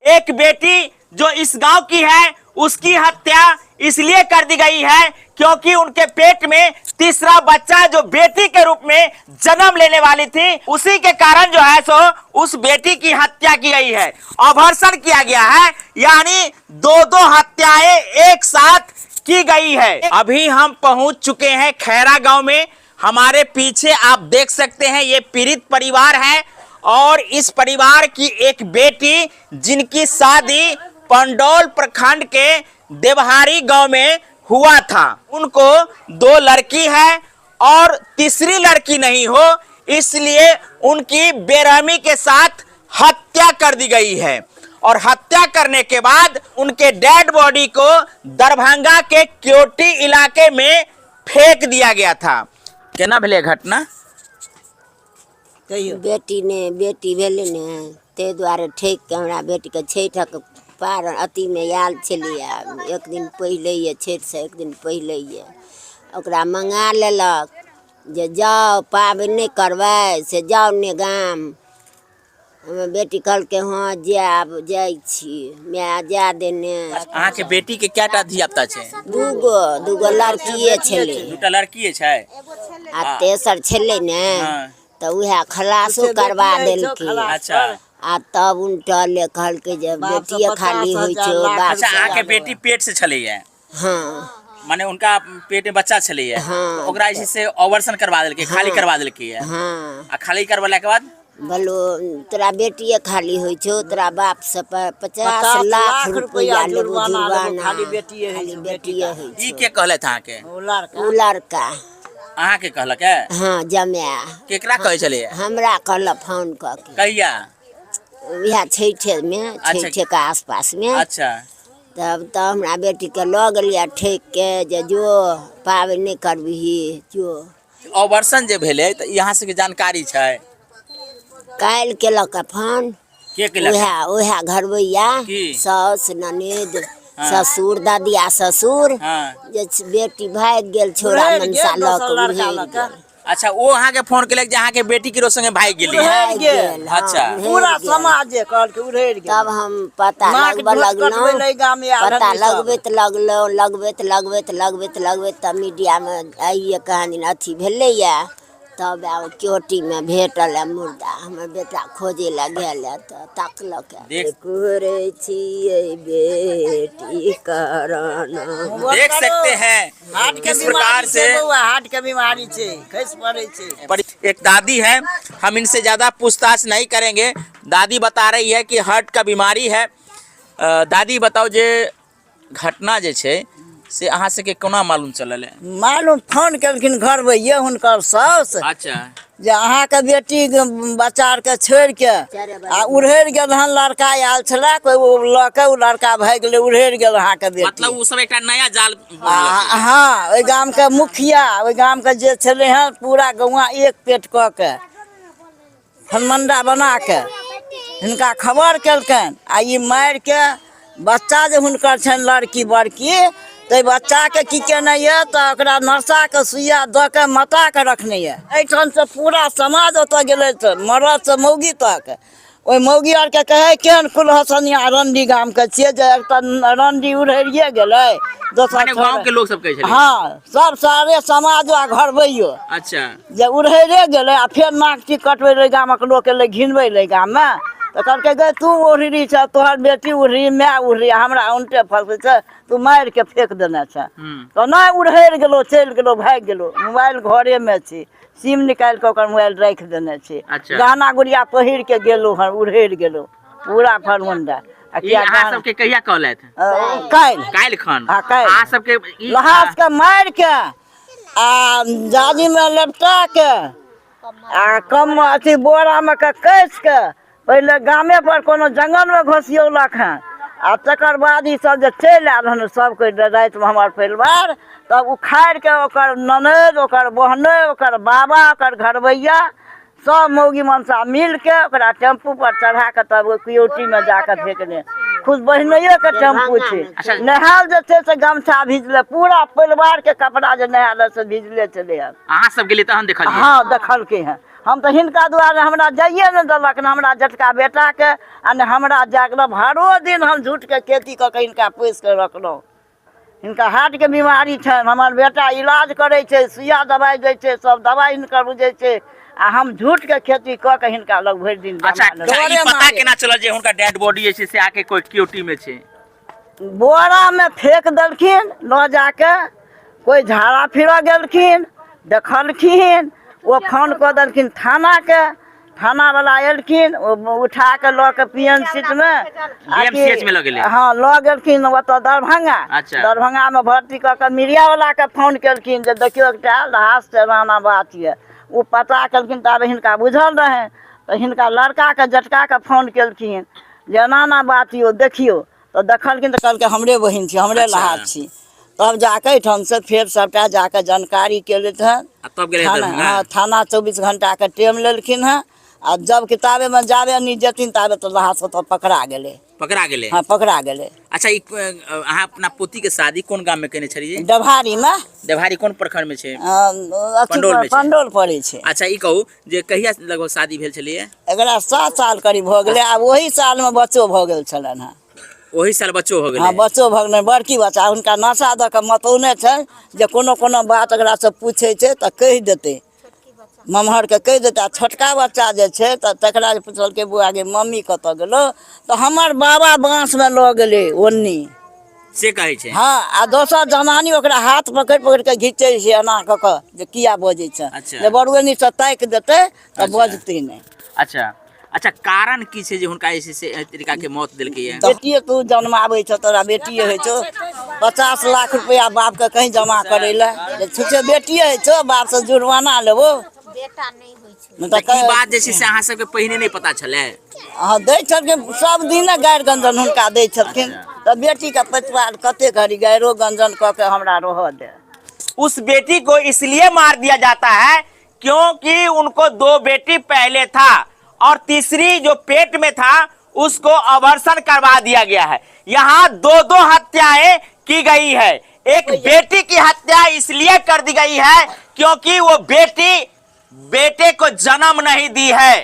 एक बेटी जो इस गांव की है उसकी हत्या इसलिए कर दी गई है क्योंकि उनके पेट में तीसरा बच्चा जो बेटी के रूप में जन्म लेने वाली थी, उसी के कारण जो है सो उस बेटी की हत्या की गई है, अपहरण किया गया है। यानी दो हत्याएं एक साथ की गई है। अभी हम पहुंच चुके हैं खैरा गांव में। हमारे पीछे आप देख सकते हैं ये पीड़ित परिवार है और इस परिवार की एक बेटी जिनकी शादी पंडौल प्रखंड के देवहारी गांव में हुआ था। उनको 2 लड़की है और तीसरी लड़की नहीं हो, इसलिए उनकी बेरहमी के साथ हत्या कर दी गई है। और हत्या करने के बाद उनके डेड बॉडी को दरभंगा के क्योटी इलाके में फेंक दिया गया था। केना भेले घटना? बेटी भेले ने ते दुआरे ठेक के हमरा बेटी के छठक पार अति में आयल छलिए। एक दिन पहले छठ से एक दिन पहले ओकरा मंगा लेलक जे जाओ पाबनि नहीं करबै से जाओ ने गाम। हमर बेटी कहल के हाँ जाब जाइ छी, मैं जा देने। अहाँ के बेटी के केटा धियापुता छै? दूगो लड़कीए छलै। दूटा लड़कीए छै आ तेसर छलै ने तो उहे खलासो करवा देलकै। अच्छा। आ तब उनटले कहल के जे बेटिए खाली होइ छो। अच्छा, अहाँ के बेटी पेट से छलैया? हाँ। माने उनका पेट में बच्चा छलैया? हाँ। तो ओकरा इसी से ऑपरेशन करवा देलकै, खाली करवा देलकै है। हाँ। आ खाली करवाला के बाद बोलो तोरा बेटिए खाली होइ छो, तोरा बाप से 50 लाख रुपया लेबो जुर्माना, खाली बेटिए होइ छो। ई के कहलथि अहाँ के? उ लड़का अहाँ के कहलक है? हाँ जमाया। केकरा कहै छलै? हमरा कहलक फोन क के। कहिया? यह छठे में, छठे के आसपास में। अच्छा। तब तो हमरा बेटी के लऽ गेलिए ठेक के जे जो पाबनि नहीं करबिही जो। ऑपरेशन जे भेलै त यहाँ से के जानकारी छै? काल्हि केलक फोन। के केलक? उहे घरवैया, साउस ननद ससुर ददिया ससुर जे बेटी भाग गेल छोरा मनसा लऽ के। अच्छा, वो अहाँ के फोन केलक जे अहाँ के बेटी के संगे भाग गेली? अच्छा। पूरा समाज कहल के उड़ेर गेल। तब हम पता लगबे लगबैत तब मीडिया में आइए कहानी अथी भेलैया। तब क्योटी में भेटल है मुर्दा। हमर बेटा खोजे ला गेल तो तकलक करे छियै बेटी कराना। देख सकते हैं किस प्रकार से हार्ट के बीमारी छे, खस पड़े छे। एक दादी है, हम इनसे ज्यादा पूछताछ नहीं करेंगे। दादी बता रही है कि हार्ट का बीमारी है। दादी बताओ जे घटना जे छे से अहाँ से के कोना मालूम चलल है? मालूम फोन केलखिन घरवैये हुनकर साउस। अच्छा। जे अहाँ के बेटी बच्चा के छोड़ के आ उड़ेर गेल हन। लड़का आयल छला लऽ के उ लड़का भाग गेलै, उड़ेर गेल अहाँ के बेटी। मतलब उ सब एकटा नया जाल? हाँ, ओइ गाम के मुखिया, ओइ गाम के जे छलै हन पूरा गौवा एक पेट क के फनमंडा बना के हिनका खबर केलकन। आ ई मार के बच्चा जे हुनकर छनि लड़की बड़की, तो बच्चा के की केने ये तो ओकरा नशा के सुइया द के मता के रखने ये। एठन से पूरा समाज ओतऽ गेलै त मरद से मौगी तक। ओइ मौगी आर के कहे केहन कुल हसनिया रंडी गाम के छियै जे एकटा रंडी उड़ेरिए गेलै। दोसर गांव के लोग सब कहै छलै? हाँ, सब सारे समाज आ घरवैयो। अच्छा। जे उड़ेरे गेलै आ फेर नाक टिक कटबै रे गामक लोग के ले घिनबै ले गाम में। तो कहलकै गए तू उड़री छ, तोहर बेटी उड़री, मैं उड़री, हमरा उनटे फंसे छ, तू मार के फेंक देने छ। तो नहीं उड़ेर गेलो, चल गेलो, भाग गेलो। मोबाइल घरे में छी, सिम निकाल के ओकर मोबाइल रख देने छी। अच्छा। गहना गुड़िया पहिर के गेलो हन, उड़ेर गेलो पूरा फरमुंडा। अहाँ सब के कहिया कहलैथ? काल्हि खन। अहाँ सब के लहास के मार के आ जाजी में लपटा के आ कम अथी बोरा में के कस के पहले गामे पर कोनो जंगल में घोसियौलक हन। आ तकर बाद ई सब जे चलि आयल हन सब कोई राति में हमार परिवार, तब उखाड़ के ओकर ननद, ओकर बहने, ओकर बाबा, ओकर घरवैया सब मौगी मनसा मिल के ओकरा टेम्पू पर चढ़ा के तब क्योटी में जाकर फेंकने। खुद बहनों के टेम्पू छे। नहाल जे छे से गमछा भिजले, पूरा परिवार के कपड़ा जे नहाल से भिजले चले। अहाँ सब गेली तहन देखल? हाँ, देखल के हैं। हम तो हिनका द्वारे हमरा जाइए न देलक न हमरा जटका बेटा के आ ने हमरा जागल भरो दिन हम झूठ के खेती कऽ के हिनका पोसि के रखलहुँ। हिनका हार्ट के बीमारी छनि, हमर बेटा इलाज करे छे, सुइया दवाई दै छे, सब दवाई हिनकर बुझे छे आ हम झूठ के खेती कऽ के हिनका लग भरि दिन अच्छा ई पता केना चलल जे हुनका डेड बॉडी छै से आके कोई क्यूटी में छै? बोरा में फेंक देलखिन ल जाके, कोई झाड़ा फिरऽ गेलखिन देखलखिन, वो फोन कऽ देलखिन थाना के, थाना वाला एलखिन उठा के ल के पीएमसीएच में डीएमसीएच में लऽ गेलै। हाँ लऽ गेलखिन ओतऽ दरभंगा। अच्छा। दरभंगा में भर्ती कऽ के मीडिया वाला के फोन केलखिन जे देखियो एकटा लाश से राना बात ये, वो पता केलखिन ताबे हिनका बुझल रहे तो हिनका लड़का के जटका के फोन केलखिन जे नाना बात यो देखियो, तो देखलखिन तो कहलकै हमरे बहिन छी, हमरे अच्छा। लहाज छी। तब जाके ठाम से फिर सबटा जाके जानकारी केलथि हैं तब गेलै थाना। दरभंगा? हाँ थाना 24 घंटा के टाइम लेलखिन हैं आ जब किताबे में जाबे नहीं जेथिन ताबे तो लहाज तो पकड़ा गेले। पकड़ा गेलै? हाँ पकड़ा गेले। अच्छा ई अहाँ अपना पोती के शादी कोन गाम में केने छलियै? डभारी में। देवहारी कोन प्रखंड में छै? पंडौल में छै। पंडौल पड़े छै। अच्छा ई कहू जे कहिया लगभग शादी भेल छलियै? एकरा 7 साल करीब भ गेले, आब वही साल में बच्चो भ गेल छलन हैं। ओही साल बच्चो हो गेलै? हाँ बच्चो भ गेलै, बड़की बच्चा। हुनका नशा द के मतौने छै जे कोनो कोनो बात एकरा से पूछे छै त कहि देते, ममहर के कहि देते। आ छोटका बच्चा जे छै त तकरा जे पुछलकै बुआ गे मम्मी कतऽ गेलो तो हमर बाबा बांस में ल गेले ओन्नी से कहै छै। हाँ आ दोसर जनानी ओकरा हाथ पकड़ पकड़ के घीचे छै एना क के जे किया बजै छै। अच्छा। जे बरुएनी से ताकि देते त बजते नहीं। अच्छा अच्छा कारण की छै जे हुनका ऐसे तरीका के मौत देलकै है? बेटिए तू जन्माबै छ, तोरा बेटिए होइ छो, 50 लाख रुपया बाप के कहीं जमा करे ला छुछे बेटिए होइ छो, बाप से जुर्माना लेबो बेटा नहीं होई छै। तऽ ई बात जे छै से अहाँ सबके पहिने नहीं पता छलै? हाँ दै छलखिन सब दिन गारि गंजन हुनका दै छलखिन। तो बेटी के परिवार कते घड़ी गायरो गंजन क के हमरा रह दे। उस बेटी को इसलिए मार दिया जाता है क्योंकि उनको 2 बेटी पहले था और तीसरी जो पेट में था उसको अबॉर्शन करवा दिया गया है। यहाँ 2 हत्याएं की गई है। एक बेटी की हत्या इसलिए कर दी गई है क्योंकि वो बेटी बेटे को जन्म नहीं दी है,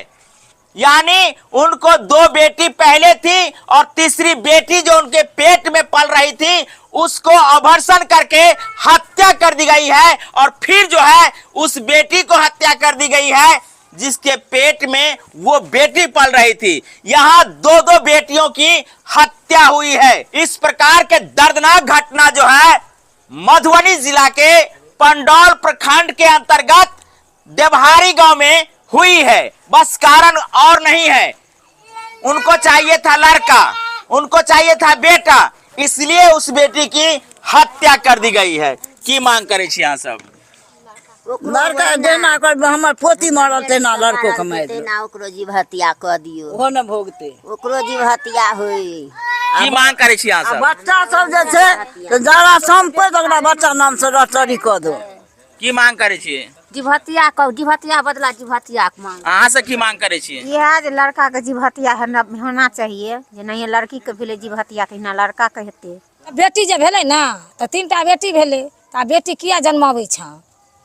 यानी उनको 2 बेटी पहले थी और तीसरी बेटी जो उनके पेट में पल रही थी उसको अबॉर्शन करके हत्या कर दी गई है। और फिर जो है उस बेटी को हत्या कर दी गई है जिसके पेट में वो बेटी पल रही थी। यहाँ 2 बेटियों की हत्या हुई है। इस प्रकार के दर्दनाक घटना जो है मधुबनी जिला के पंडौल प्रखंड के अंतर्गत देवहारी गांव में हुई है। बस कारण और नहीं है, उनको चाहिए था लड़का, उनको चाहिए था बेटा, इसलिए उस बेटी की हत्या कर दी गई है। की मांग करे छी अहाँ सब? लड़का देना कर हमर पोती मरल तेना लड़को के मार दे, तेना ओकरो जीव हत्या क दियो, ओहो न भोगते। ओकरो जीव हत्या होई। की मांग करे छी अहाँ आ सब? बच्चा सब जे छै तो जरा संपैत ओकरा बच्चा नाम से रटरी क दो। की मांग करे छी? जीवहत्या कहो, जीवहत्या बदला जीवहत्या के मांग। अहाँ से की मांग करे छी? यह जे लड़का के जीवहत्या होना चाहिए, जे नहीं लड़की के भेले जीवहत्या तहिना लड़का के हेते। बेटी जे भेलै ना तो 3टा बेटी भेलै, तो बेटी किया जन्माबै छ,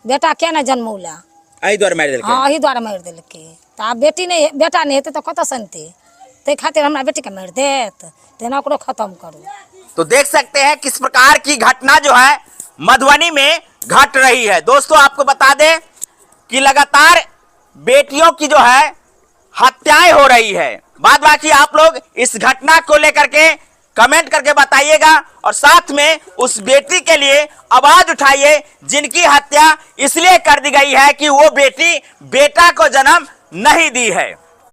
बेटा क्या ना जन्मौला? एहि द्वारे मारि देलकै? हाँ एही द्वारे मारि देलकै। तो आब बेटी नहीं बेटा नहीं हेतै तो कतऽ सनतै? ते खातिर हमरा बेटी के मारि देत, तेना ओकरो खत्म करू। तो देख सकते हैं किस प्रकार की घटना जो है मधुबनी में घट रही है। दोस्तों आपको बता दें कि लगातार बेटियों की जो है हत्याएं हो रही है। बाद बाकी आप लोग इस घटना को लेकर के कमेंट करके बताइएगा और साथ में उस बेटी के लिए आवाज उठाइए जिनकी हत्या इसलिए कर दी गई है कि वो बेटी बेटा को जन्म नहीं दी है।